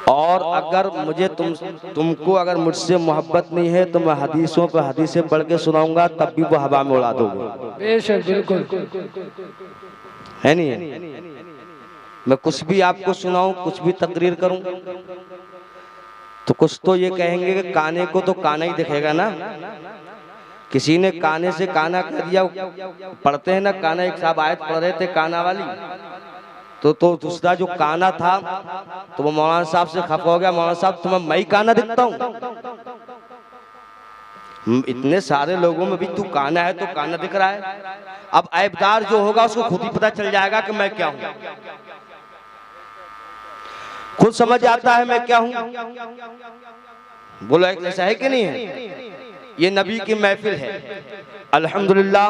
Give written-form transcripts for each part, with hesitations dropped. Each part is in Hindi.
और अगर मुझे तुमको अगर मुझसे मोहब्बत नहीं है तो मैं हदीसों पर हदीसें पढ़ के सुनाऊंगा, तब भी वो हवा में उड़ा दोगे। बेशक, बिल्कुल है नहीं? मैं कुछ भी आपको सुनाऊं, कुछ भी तकरीर करूं, तो कुछ तो ये कहेंगे कि काने को तो काना ही दिखेगा ना। किसी ने काने से काना कर दिया, पढ़ते हैं ना काना, एक साहब आयत पढ़ रहे थे काना वाली, तो दूसरा जो काना था तो वो मौलाना साहब से खफा हो गया, मौलाना साहब तुम्हें मैं ही काना दिखता हूँ? इतने सारे लोगों में भी तू काना है तो काना दिख रहा है। अब ऐबदार जो होगा उसको खुद ही पता चल जाएगा कि मैं क्या हूँ, खुद समझ आता है मैं क्या हूँ। बोलो ऐसा है कि नहीं है? ये नबी की महफिल है। अल्हम्दुलिल्लाह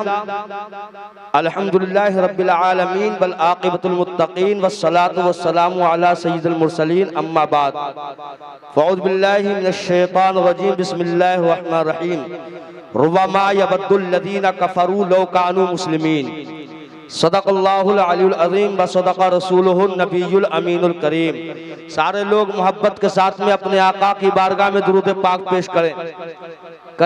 अल्हम्दुलिल्लाह रब्बिल आलमीन वल आक़िबतुल मुत्तक़ीन वस्सलातु वस्सलामु अला सय्यिदिल मुरसलीन अम्मा बाद फ़अऊज़ु बिल्लाहि मिनश शैतानिर रजीम बिस्मिल्लाहिर रहमानिर रहीम रुब्बमा यवद्दुल लज़ीना कफ़रू लौ कानू मुस्लिमीन सदक़ल्लाहुल अलीयुल अज़ीम व सदक़ रसूलुहुन नबियुल अमीनुल करीम। सारे लोग मोहब्बत के साथ में अपने आका की बारगाह में दुरूद पाक पेश करें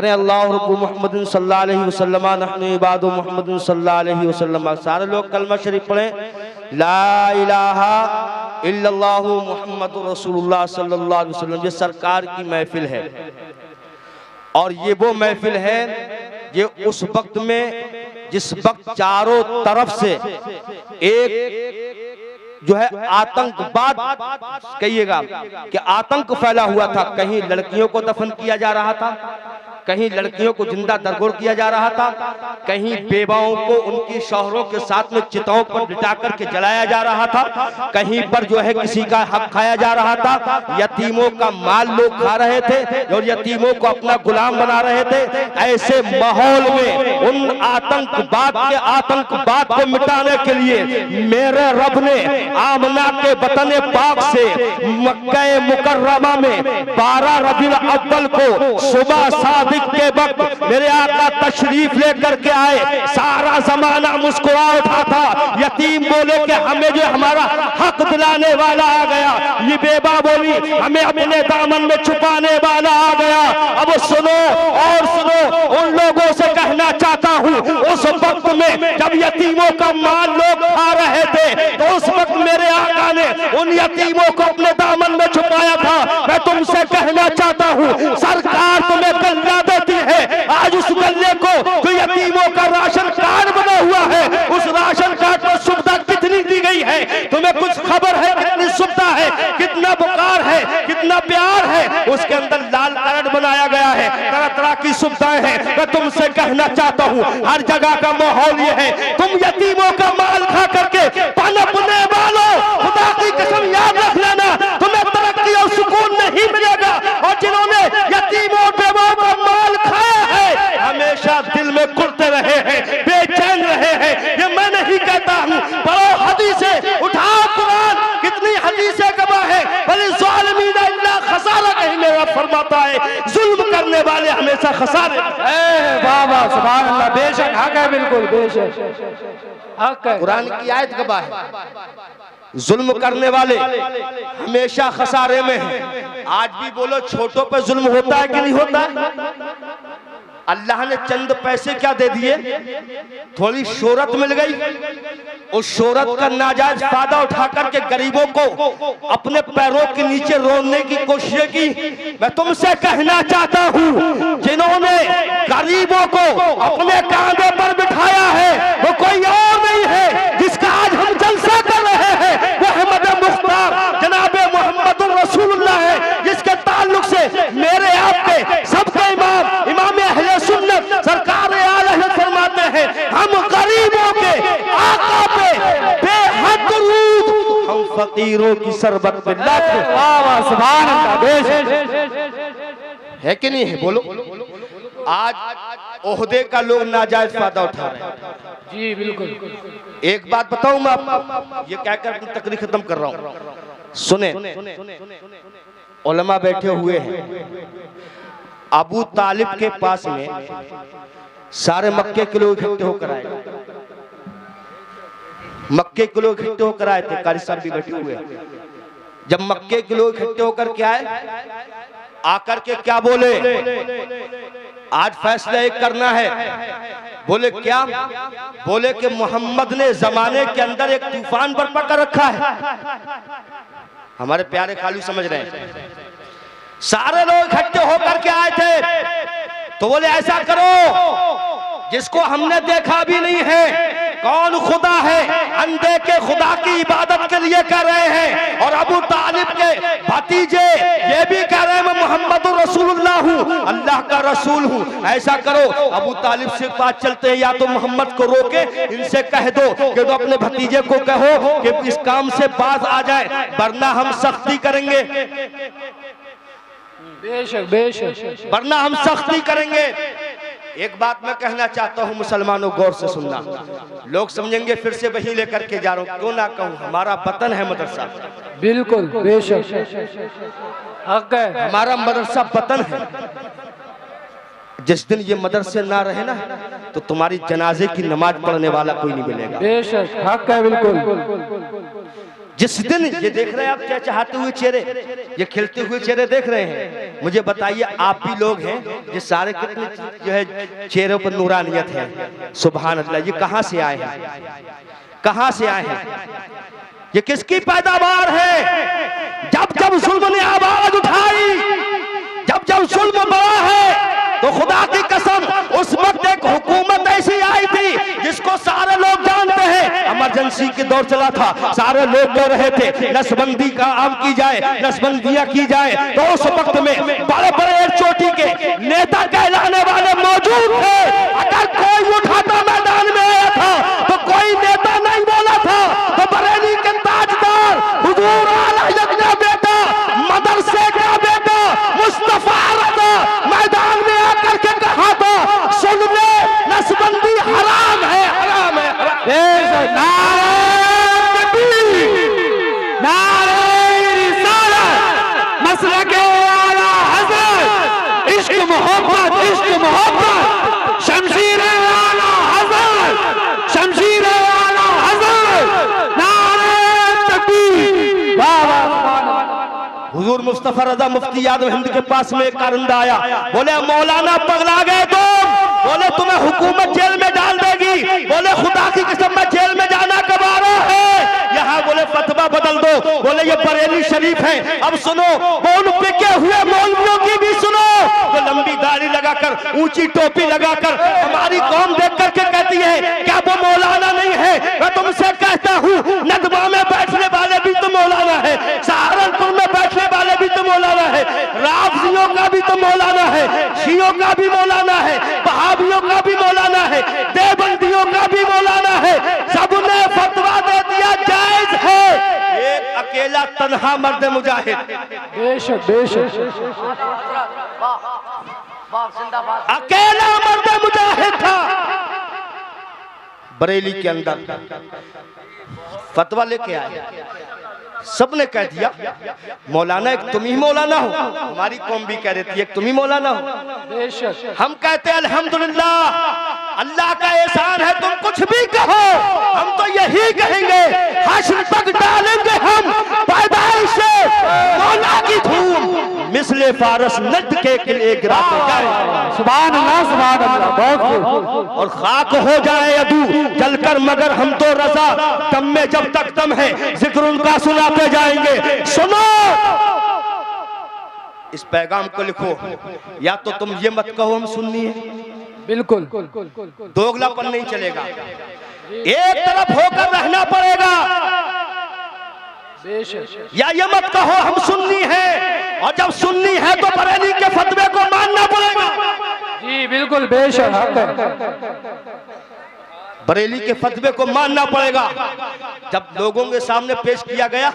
अल्लाहु रब्बु मुहम्मदिन सल्लल्लाहु अलैहि वसल्लम नहनु इबादु मुहम्मदिन सल्लल्लाहु अलैहि वसल्लम। सारे लोग कलमा शरीफ पढ़ें, ला इलाहा इल्लल्लाहु मुहम्मदुर रसूलुल्लाह सल्लल्लाहु अलैहि वसल्लम। ये सरकार की महफिल है और ये वो महफिल है ये उस वक्त में जिस वक्त चारों तरफ से एक जो है आतंकवाद कहिएगा कि आतंक फैला हुआ था। कहीं लड़कियों को दफन किया जा रहा था, कहीं लड़कियों को जिंदा दरगोर किया जा रहा था, कहीं बेवाओं को उनकी शौहरों के साथ में चिताओं पर लिटा करके जलाया जा रहा था, कहीं पर जो है किसी का हक खाया जा रहा था, यतीमों का माल लोग खा रहे थे और यतीमों को अपना गुलाम बना रहे थे। ऐसे माहौल में उन आतंकवाद को मिटाने के लिए मेरे रब ने आमना के वतन पाक से मक्का मुकर्रमा में 12 रबीउल अव्वल को सुबह सादिक के वक्त मेरे आका तशरीफ लेकर के आए। सारा जमाना मुस्कुरा उठा था, यतीम बोले कि हमें जो हमारा हक दिलाने वाला आ गया, ये बेबा बोली हमें अपने दामन में छुपाने वाला आ गया। अब सुनो और सुनो, उन लोगों से कहना चाहता हूँ उस वक्त में जब यतीमों का माल लोग खा रहे थे तो उस वक्त मेरे आका ने उन यतीमों को अपने दामन में छुपाया था। मैं तुमसे कहना चाहता हूँ सरकार तुम्हें गल्ला देती है, आज उस गल्ले को जो यतीमों का राशन कार्ड बना हुआ है उस राशन कार्ड पर सुविधा कितनी दी गई है? तुम्हें कुछ खबर है कितनी सुविधा है, कितना बुखार है, कितना प्यार है? उसके अंदर लाल कार्ड बनाया गया है, तरह तरह की सुविधाएं हैं। मैं तुमसे कहना चाहता हूँ हर जगह का माहौल ये है, तुम यतीमों का माल खा करके पनपने वालों, खुदा की कसम याद रख लेना तुम्हें तरक्की और सुकून नहीं मिलेगा। और जिन्होंने यतीमों बेवाओं का माल खाया है हमेशा दिल में कुड़ते रहे हैं, बेचैन रहे हैं। ये मैं नहीं कहता हूँ, पढ़ो हदीसें, उठाओ कुरान, कितनी हदीसें गवाह है। बल ज़ालिमीन इल्ला खसारा, कहीं मेरा फरमाता है जुल्म करने वाले हमेशा खसारे। वाह वाह सुभान अल्लाह, बेशक हक है, बिल्कुल बेशक हक है। कुरान की आयत गवाह है, जुल्म करने वाले हमेशा खसारे में हैं। आज भी बोलो छोटों पे जुल्म होता है कि नहीं होता है? अल्लाह ने चंद पैसे क्या दे दिए, थोड़ी शोहरत मिल गई, उस शोहरत का नाजायज फायदा उठा करके गरीबों को अपने पैरों के नीचे रोने की कोशिश की। मैं तुमसे कहना चाहता हूँ जिन्होंने गरीबों को अपने कांधे पर बिठाया है वो कोई और नहीं है, जिसका आज हम जलसा कर रहे हैं वो अहमद मुख्तार जनाबे मोहम्मदुर रसूलुल्लाह है, जिसके ताल्लुक से मेरे आपके सबके इमाम इमाम अहले सुन्नत सरकार आला हज़रत फरमाते हैं हम गरीबों के आका पे बेहद दरूद, हम फकीरों की सरबत पे लाख। वाह वाह सुभान अल्लाह, है कि नहीं है? बोलो। आज ओहदे का लोग नाजायज फायदा उठा रहे हैं। जी बिल्कुल। एक बात बताऊं मैं आपको, ये कहकर अपनी तकरीर खत्म कर रहा हूं, सुने। उलमा बैठे हुए हैं, अबू तालिब के पास में सारे मक्के के लोग इकट्ठे होकर आए, मक्के के लोग इकट्ठे होकर आए थे, कारी साहब भी बैठे हुए हैं। जब मक्के के लोग इकट्ठे होकर के आए, आकर के क्या बोले, आज फैसला एक करना है। बोले क्या? बोले कि मोहम्मद ने जमाने के अंदर एक तूफान बर्पा कर रखा है। हमारे प्यारे खालू समझ रहे हैं। सारे लोग इकट्ठे होकर के आए थे, तो बोले ऐसा करो, जिसको हमने देखा भी नहीं है, कौन खुदा है, अंधे के खुदा की इबादत के लिए कर रहे हैं, और अबू तालिब के भतीजे ये भी कह रहे हैं मैं मोहम्मद रसूलुल्लाह हूँ, अल्लाह का रसूल हूँ। ऐसा करो, अबू तालिब से बात चलते हैं, या तो मोहम्मद को रोके, इनसे कह दो कि तो अपने भतीजे को कहो कि इस काम से बाज आ जाए, वरना हम सख्ती करेंगे, बेशक बेशक, वरना हम सख्ती करेंगे। एक बात मैं कहना चाहता हूं मुसलमानों, गौर से सुनना। लोग समझेंगे फिर से वही लेकर के जा रहा हूं, क्यों ना कहूं, हमारा वतन है मदरसा। बिल्कुल बेशक, हक है, हमारा मदरसा वतन है। जिस दिन ये मदरसे ना रहे ना, तो तुम्हारी जनाजे की नमाज पढ़ने वाला कोई नहीं मिलेगा। बेशक हक है, बिल्कुल। जिस दिन ये देख रहे हैं आप, क्या चाहते हुए चेहरे, ये खिलते हुए चेहरे देख रहे हैं, मुझे बताइए आप भी लोग हैं, ये सारे कितने जो है चेहरों पर नूरानियत है। सुभान अल्लाह, ये कहां से आए हैं, कहां से आए हैं, ये किसकी पैदावार है? जब जब जुल्म ने आवाज उठाई, जब जब जुल्म बढ़ा है, तो खुदा की कसम उस वक्त एक हुकूमत ऐसी आई थी जिसको सारे लोग जानते हैं। इमरजेंसी के दौर चला था, सारे लोग कह रहे थे नसबंदी का आम की जाए, नसबंदियां की जाए। तो उस वक्त में बड़े बड़े एक चोटी के नेता कहलाने वाले मौजूद थे। अगर कोई उठाता मैदान में आया था तो कोई नेता नहीं बोला था, तो बरेली के ताजदार हुजूर आला हज़रत का बेटा, मदरसे का बेटा मुस्तफा रज़ा मैदान में आकर के कहा था, सुन ले नसबंदी हराम है, हराम है। नारे तकबीर, नारे रिसालत, मसलके आला हज़रत, इश्क मोहब्बत, इश्क मोहब्बत, शमशीर आला हज़रत, शमशीर आला हज़रत, नारे तकबीर। हुजूर मुस्तफा रज़ा मुफ्ती यादव हिंद के पास में एक कारंदा आया, बोले मौलाना पगला गए तो, बोले तुम्हें हुकूमत जेल में डाल देगी, बोले खुदा की कसम मैं जेल में जाना कब आ रहा है, यहाँ बोले फतवा बदल दो, बोले ये बरेली शरीफ है। अब सुनो, बोल पिके हुए मौलवियों की भी सुनो, तो लंबी दाढ़ी लगाकर, ऊंची टोपी लगाकर हमारी कौम देख करके कहती है क्या वो मौलाना नहीं है? मैं तुमसे कहता हूँ, नदवा में बैठने वाले भी तो मौलाना है, सहारनपुर में बैठने वाले भी तो मौलाना है, राफजियों का भी तो मौलाना है, शियों का भी मौलाना है, वहाबियों का भी मौलाना है, देवबंदियों का भी मौलाना है। सबने फतवा दे दिया जायज है। एक अकेला तन्हा मर्द मुजाहिद, बेशक बेशक, अकेला मर्द मुजाहिद था बरेली के अंदर, फतवा लेके आए। सबने कह दिया मौलाना एक तुम ही मौलाना हो, हमारी कौम भी कह देती है तुम ही मौलाना हो। बेशक हम कहते हैं अल्हम्दुलिल्लाह, अल्लाह का एहसान है, तुम कुछ भी कहो, हम तो यही कहेंगे, हश्र तक डालेंगे हम पैदाइश से मौला की धूम, मिसले फारस नद के किले गिराते जाए। सुभान अल्लाह, सुभान अल्लाह, बहुत और खाक हो जाए अदू जलकर, मगर हम तो रजा, दम में जब तक दम है जिक्र उनका सुनाते जाएंगे। सुनो, इस पैगाम को लिखो, या तो तुम ये मत कहो हम सुन्नी है, बिल्कुल दोगलापन नहीं चलेगा, एक तरफ होकर रहना पड़ेगा, या ये मत कहो हम सुन्नी है, और जब सुन्नी है तो बरेली के फतवे को मानना पड़ेगा। जी बिल्कुल बेशक, हक है, बरेली के फतवे को मानना पड़ेगा। जब लोगों के सामने पेश किया गया,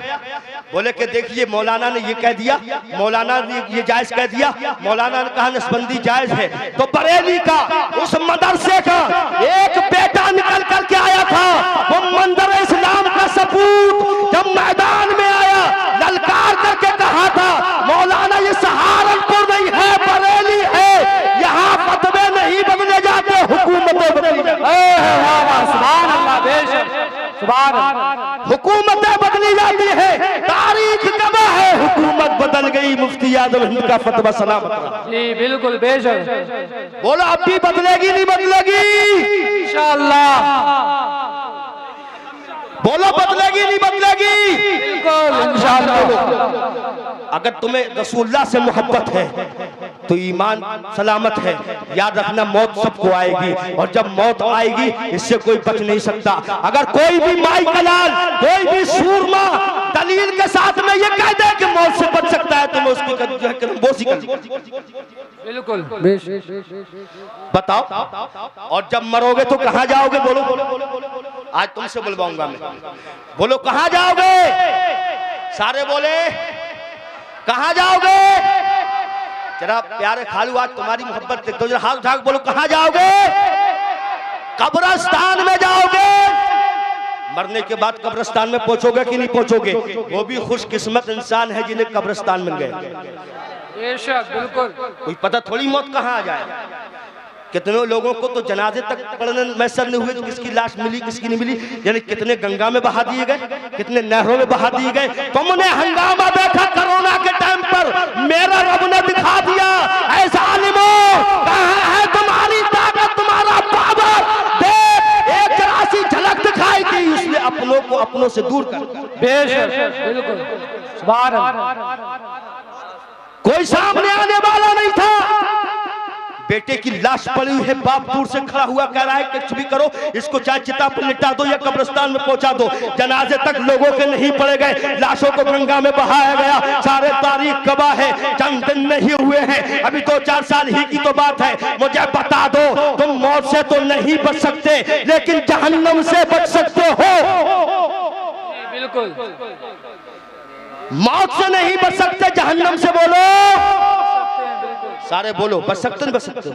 बोले कि देखिए मौलाना ने ये कह दिया, मौलाना ने ये जायज कह दिया, मौलाना ने कहा नसबंदी जायज है, तो बरेली का उस मदरसे का एक बेटा निकल करके आया था, वो मंदिर इस्लाम का सपूत, जब मैदान में आया ललकार करके कहा था मौलाना ये सहारनपुर नहीं है, बरेली है, यहाँ फतवे नहीं बदले जाते, हुकूमतें बदली हुकूमतें बदली जाती है। तारीख गवाह गई, मुफ्ती आजम हिंद का फतवा सलामत रहा। जी बिल्कुल बेशक। बोलो अब भी बदलेगी नहीं बदलेगी? इंशाअल्लाह। बोलो बदलेगी नहीं बदलेगी? बिल्कुल इंशाअल्लाह। अगर तुम्हें रसूलुल्लाह से मोहब्बत है तो ईमान सलामत है। याद रखना मौत सबको आएगी, और जब मौत आएगी इससे कोई बच नहीं सकता। अगर कोई भी माई का लाल, कोई भी सूरमा दलील के साथ में ये कह दे कि मौत से बच सकता है तो मैं उसकी जो है कलमबोसी कर बिल्कुल बताओ। और जब मरोगे तो कहाँ जाओगे? बोलो आज तुमसे बुलवाऊंगा मैं। बोलो कहाँ जाओगे? सारे बोले कहाँ जाओगे? जरा प्यारे खालू आज तुम्हारी मोहब्बत देखते हो, जरा हाथ उठा के बोलो कहाँ जाओगे? कब्रिस्तान में जाओगे। मरने के बाद कब्रिस्तान में पहुंचोगे कि नहीं पहुंचोगे? वो भी खुशकिस्मत इंसान है जिन्हें कब्रिस्तान मिल गए। बेशक बिल्कुल। कोई पता थोड़ी मौत कहाँ आ जाए। कितने लोगों को तो जनाजे तक पढ़ने मैसर नहीं हुए, तो किसकी लाश मिली किसकी नहीं मिली। यानी कितने गंगा में बहा दिए गए, कितने नहरों में बहा दिए गए। तुमने हंगामा देखा कोरोना के टाइम पर, मेरा रब ने दिखा दिया ऐसा आलिमो कहाँ है तुम्हारी ताकत, तुम्हारा पावर। देख एक जरा सी झलक दिखाई दी, उसने अपनों को अपनों से दूर कर। बेशक बिल्कुल। सुभान अल्लाह। कोई सामने आने वाला नहीं था। बेटे की लाश पड़ी हुई है, बाप दूर से खड़ा हुआ कह रहा है कुछ भी करो, इसको चाहे चिता पर लिटा दो या कब्रिस्तान में पहुंचा दो। जनाजे तक लोगों के नहीं पड़े गए, लाशों को गंगा में बहाया गया। सारे तारीख गवाह है, चंद दिन नहीं हुए हैं, अभी 2-4 साल ही की तो बात है। मुझे बता दो, तुम मौत से तो नहीं बच सकते लेकिन जहन्नम से बच सकते हो। बिल्कुल। मौत से नहीं बच सकते, जहन्नम से बोलो। सारे बोलो बच सकते नहीं बच सकते?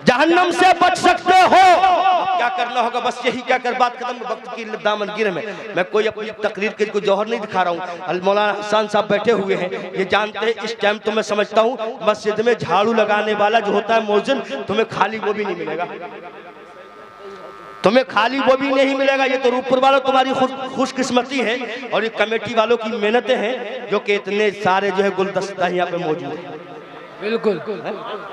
जहन्नम से बच सकते हो। अब क्या करना होगा? बस यही क्या कर बात खत्म। वक्त की दामनगिरी में मैं कोई अपनी तकरीर के कोई जौहर नहीं दिखा रहा हूँ। अल मौलाना हसन साहब बैठे हुए हैं, ये जानते हैं इस टाइम तो मैं समझता हूँ मस्जिद में झाड़ू लगाने वाला जो होता है मौजिन, तुम्हें खाली वो भी नहीं मिलेगा। तुम्हें खाली वो भी नहीं मिलेगा। ये तो रूपपुर वालों तुम्हारी खुशकिस्मती है, और ये कमेटी वालों की मेहनतें हैं जो कि इतने सारे जो है गुलदस्ता यहाँ पे मौजूद है। बिल्कुल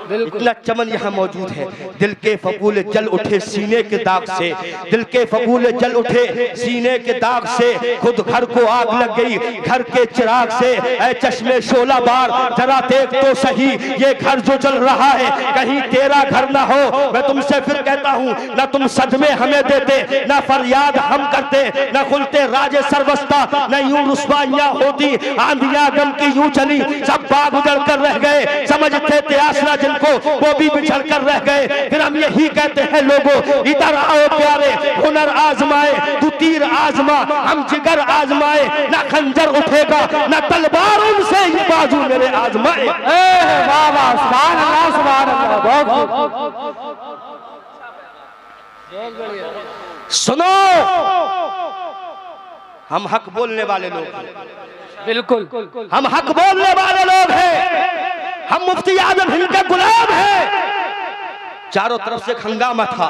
बिल्कुल। इतना चमन यहाँ मौजूद है। दिल के फकूल जल उठे सीने के दाग से, दिल के फकूल जल उठे सीने के दाग से, खुद घर को आग लग गई घर के चिराग से। ऐ चश्मे शोला बार जरा देख तो सही, ये घर जो जल रहा है कहीं तेरा घर ना हो। मैं तुमसे फिर कहता हूँ, ना तुम सदमे हमें देते, ना फरियाद हम करते, ना खुलते राजे सरवस्ता, न यूं रुस्वाइयां होती आंधियां गम की यूं चली। सब बाग उजड़ कर रह गए, समझते थे आसरा जिनको वो भी बिछड़ कर रह गए। फिर हम यही कहते हैं लोगों इधर आओ प्यारे, हुनर आजमाए तू तीर आजमा, हम जिगर आजमाए ना खंजर उठेगा ना तलवार उनसे ये बाजू मेरे आजमाए। वाह वाह सुभान अल्लाह सुभान अल्लाह। बहुत सुनो, हम हक बोलने वाले लोग हैं। बिल्कुल। हम हक बोलने वाले लोग हैं, हम मुफ्ती आजम हिंद के गुलाम हैं। चारों तरफ से हंगामा था।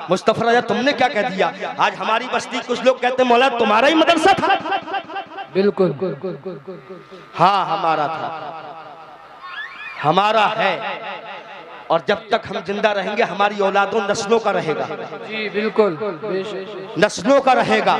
मुस्तफा राजा तुमने क्या कह दिया? आज हमारी बस्ती कुछ लोग कहते हैं मौला तुम्हारा ही मदरसा था। बिल्कुल। हाँ हमारा था, हमारा है, और जब तक हम जिंदा रहेंगे हमारी औलादों नस्लों का रहेगा। जी बिल्कुल। नस्लों का रहेगा,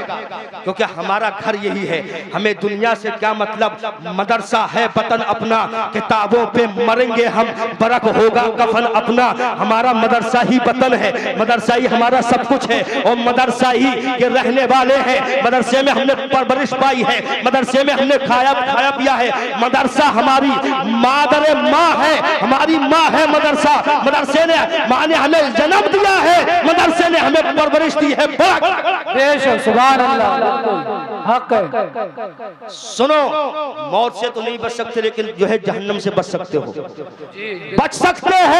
क्योंकि हमारा घर यही है। हमें दुनिया से क्या मतलब? मदरसा है वतन अपना, किताबों पे मरेंगे हम, बरक होगा कफन अपना। हमारा मदरसा ही वतन है, मदरसा ही हमारा सब कुछ है, और मदरसा ही के रहने वाले हैं। मदरसे में हमने परवरिश पाई है, मदरसे में हमने खाया पिया है। मदरसा हमारी मादर माँ है, हमारी माँ है मदरसा। मदरसे ने माँ ने हमें जन्म दिया है, मदरसे ने हमें परवरिश दी है। बेशक सुभान अल्लाह, हक है। सुनो, मौत से तो नहीं बच सकते लेकिन जो है जहन्नम से बच सकते हो, बच सकते हो।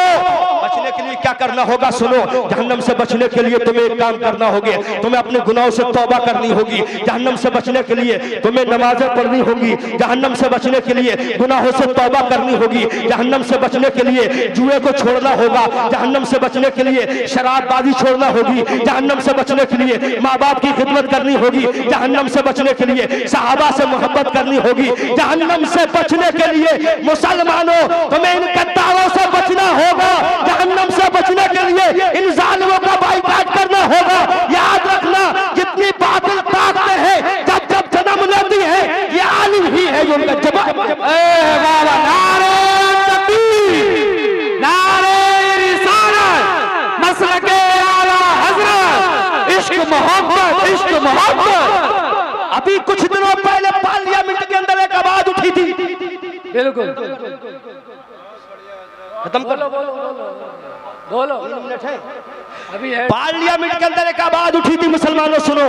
बचने के लिए क्या करना होगा? सुनो, जहन्नम से बचने के लिए तुम्हें एक काम करना होगा, तुम्हें अपने गुनाहों से तौबा करनी होगी। जहन्नम से बचने के लिए तुम्हें नमाजें पढ़नी होगी। जहन्नम से बचने के लिए गुनाहों से तौबा करनी होगी। जहन्नम से बचने के लिए जुए को छोड़ना होगा। जहन्नम से बचने के लिए शराबबाजी छोड़ना होगी। जहन्नम से बचने के लिए माँ बाप की खिदमत करनी होगी। जहन्नम से बचने के लिए सहाबा से मोहब्बत करनी होगी। जहन्नम से बचने के लिए मुसलमानों तुम्हें इन गद्दारों से बचना होगा। जहन्नम से बचने के लिए इन जालिमों का बाइकाट करना होगा। याद रखना, जितनी बातिल ताकतें हैं जब जब जन्म लेती है, ये आलिम ही है जो उनका जवाब। नारे तकबीर, नारे रिसालत, मसलके आला हजरत, इश्क मोहब्बत, इश्क मोहब्बत। अभी कुछ दिनों पहले पार्लियामेंट के अंदर एक आवाज उठी थी। बिल्कुल, खत्म कर बोलो बोलो, मिनट है अभी है। पार्लियामेंट के अंदर एक आवाज उठी थी, मुसलमानों सुनो।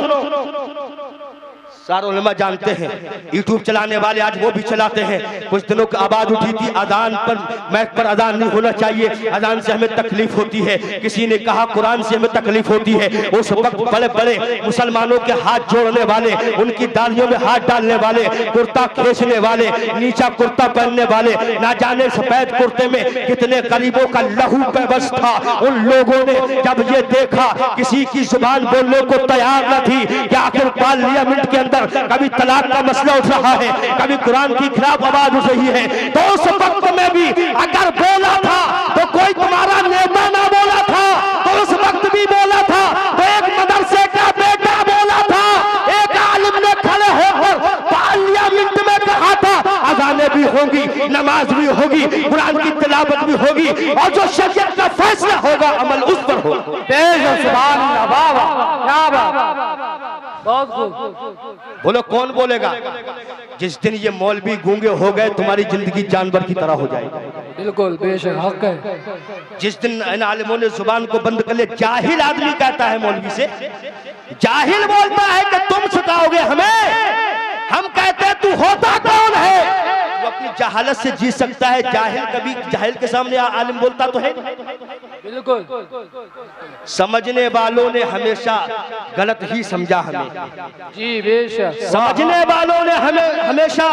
सारे उलमा जानते हैं, यूट्यूब चलाने वाले आज वो भी चलाते हैं। कुछ दिनों की आवाज उठी थी, अजान पर, मैक पर अजान नहीं होना चाहिए, अजान से हमें तकलीफ होती है। किसी ने कहा कुरान से हमें तकलीफ होती है। उस वक्त बड़े बड़े मुसलमानों के हाथ जोड़ने वाले, उनकी दाढ़ियों में हाथ डालने वाले, कुर्ता खींचने वाले, नीचा कुर्ता पहनने वाले, ना जाने सफेद कुर्ते में कितने गरीबों का लहू पे बस था। उन लोगों ने जब ये देखा, किसी की जुबान बोलने को तैयार न थी कि आखिर पार्लियामेंट के अंदर कभी तलाक का मसला उठ रहा है, कभी कुरान की खिलाफ आवाज उठ रही है, तो उस वक्त में भी अगर बोला था तो कोई तुम्हारा नेता ना बोला था, तो उस वक्त भी बोला था, तो एक मदरसे का बेटा बोला था, एक आलिम ने खड़े होकर पार्लियामेंट में कहा था अजानें भी होंगी, नमाज भी होगी, कुरान की तिलावत भी होगी, और जो शरीयत का फैसला होगा अमल उस पर होगा। सुभान अल्लाह, वाह वाह, क्या बात, बहुत खूब। बोलो कौन बोलेगा? जिस दिन ये मौलवी गूंगे हो गए, तुम्हारी जिंदगी जानवर की तरह हो जाएगी। बिल्कुल, बेशक हक है। जिस दिन इन आलिमों ने जुबान को बंद कर लिया, जाहिल आदमी कहता है मौलवी से, जाहिल बोलता है कि तुम सिखाओगे हमें, हम कहते हैं तू होता कौन है? वो अपनी जहालत से जी सकता है। जाहिल कभी जाहिल के सामने आलिम बोलता तो है। बिल्कुल, समझने वालों ने हमेशा गलत ही समझा हमें, जी बेशक। समझने वालों ने हमें हमेशा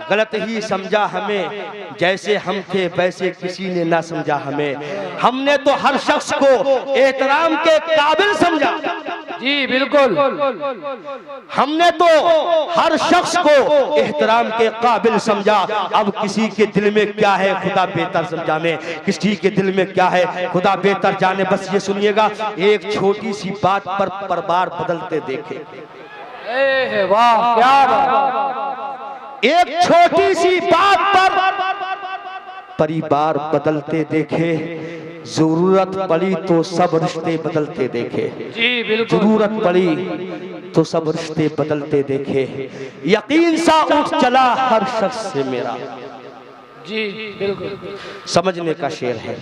गलत ही समझा हमें, जैसे हम थे वैसे किसी ने ना समझा हमें। हमने तो हर शख्स को एहतराम के काबिल समझा। जी बिल्कुल, हमने तो हर शख्स को एहतराम के काबिल समझा। अब किसी के दिल में क्या है खुदा बेहतर समझाने, किसी के दिल में क्या है खुदा बेहतर जाने। बस ये सुनिएगा, एक छोटी सी बात पर परिवार बदलते देखे। वाह क्या बात। एक छोटी सी बात पर परिवार बदलते देखे, जरूरत पड़ी तो सब रिश्ते बदलते देखे। जी बिल्कुल, जरूरत पड़ी तो सब रिश्ते बदलते देखे। यकीन सा उठ चला हर शख्स से मेरा। जी बिल्कुल, समझने का शेर है।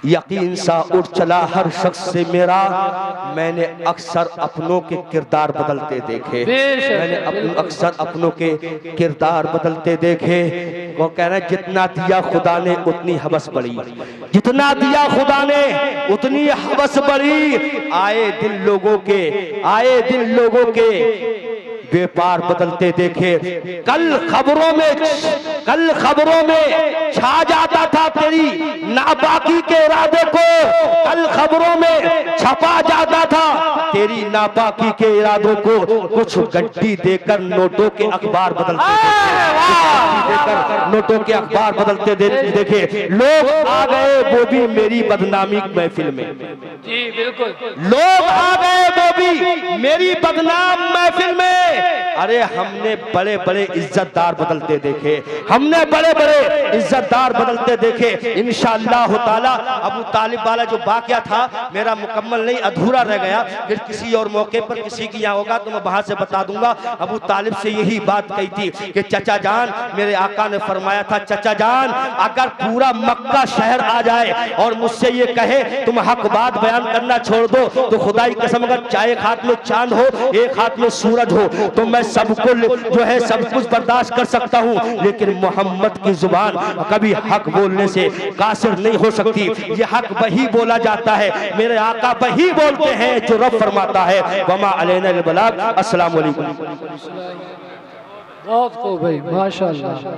यकीन सा उठ चला हर शख्स से मेरा, मैंने अक्सर अपनों के किरदार बदलते देखे। मैंने अक्सर अपनों के किरदार बदलते देखे। वो कह रहे जितना दिया खुदा ने उतनी हवस बढ़ी, जितना दिया खुदा ने उतनी हवस बढ़ी। आए दिन लोगों के व्यापार बदलते देखे। कल खबरों में छा जाता था तेरी नापाकी के इरादे को, कल खबरों में छपा जाता था तेरी नापाकी के इरादों को। कुछ गड्डी देकर नोटों के अखबार बदलते देखे। लोग आ गए वो भी मेरी बदनामी महफिल में। जी बिल्कुल, लोग आ गए वो भी मेरी बदनाम महफिल में। अरे हमने बड़े बड़े इज्जतदार बदलते देखे, हमने बड़े बड़े इज्जतदार बदलते देखे। इंशाअल्लाह ताला अबू तालिब वाला जो वाकया था मेरा मुकम्मल नहीं, अधूरा रह गया। फिर किसी और मौके पर किसी की यहाँ होगा तो मैं वहां से बता दूंगा। अबू तालिब से यही बात कही थी कि चचा जान, मेरे आका ने फरमाया था चचा जान अगर पूरा मक्का शहर आ जाए और मुझसे ये कहे तुम हक बात बयान करना छोड़ दो, तो खुदाई कसम अगर चाहे एक हाथ में चांद हो एक हाथ में सूरज हो तो मैं सबको जो है सब कुछ बर्दाश्त कर सकता हूँ, लेकिन मोहम्मद की जुबान कभी हक बोलने से कासिर नहीं हो सकती। ये हक वही बोला जाता है, मेरे आका वही बोलते हैं जो रब फरमाता है वमा अलैना अल बलाग। अस्सलाम वालेकुम। बहुत खूब भाई, माशाअल्लाह।